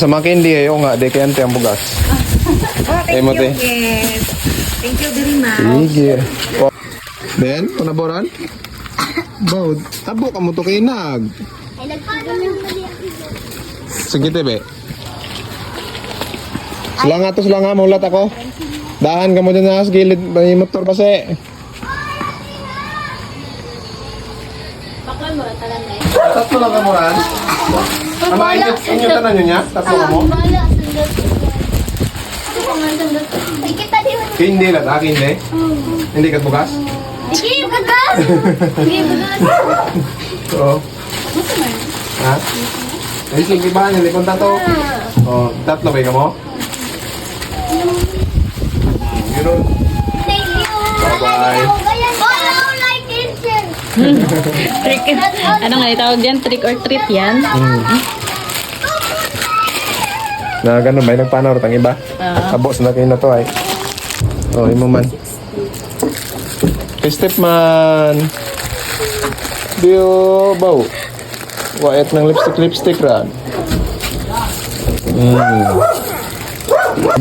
Sa makindi ayo nga, di kaya ang bugas. Thank mo, you, te. yes. Thank you very much. Sige. Ben, panaboran? Baud, abo ka mo to kay nag. Ay, nagpagal ng mali ang iso. Sige, tebe. Sila nga, mulat ako. Dahan ka mo dun na sa gilid, may motor pa si. Paklan mo, talan na eh. Tatlo lang ka mo ran? Ama, inyo tanan nyo niya? Tatlo ka mo? Bala, sundot. Ako pa nga sundot. Ay, kita di mo. Hindi lang, hindi. Hindi ka bugas? Sige, bugas! Sige, bugas! Oo. Ha? Ay, sige ba? Hindi punta to. Oh, tatlo ba ka mo? Yun. Thank you! Bye-bye. Follow, like, and share! Trick. Ano nga itawag dyan? Trick or treat yan? Na ganun ba? Nagpanor tang iba? Abos na kayo na to ay. Oh, imo man. Kay stepman. Dio bau. Wait ng lipstick ra.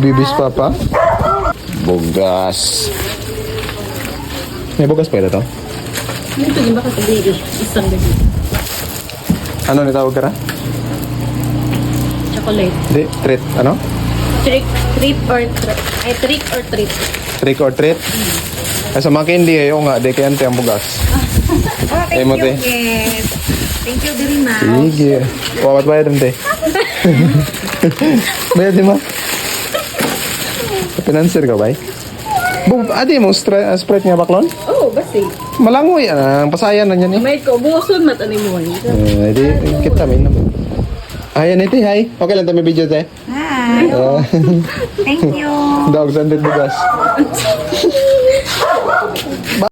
Bibis papa. Bogas. May bogas pa ito? Ito yung baka sabihin. Isang gabi. Ano nitawag ka ra? Chocolate. Di, treat. Ano? Trick or treat. Ay, trick or treat. Trick or treat? Ay, sa makindi ayo nga, di kaya ang bugas. Thank mo, you, te. yes. Thank you very much. Sige. Wawat bayad din, te. Bayad di ma? Pinanser ka ba? Adi mo, Sprite nga baklon? Oh, basi. Malangoy, ang pasayan na niyan eh. May kaubuson matanim mo. Di, kita min naman. Ayan ito, hi. Okay lang tayo may video, te. Hi. Ah, Thank you. Dog, sandit bugas.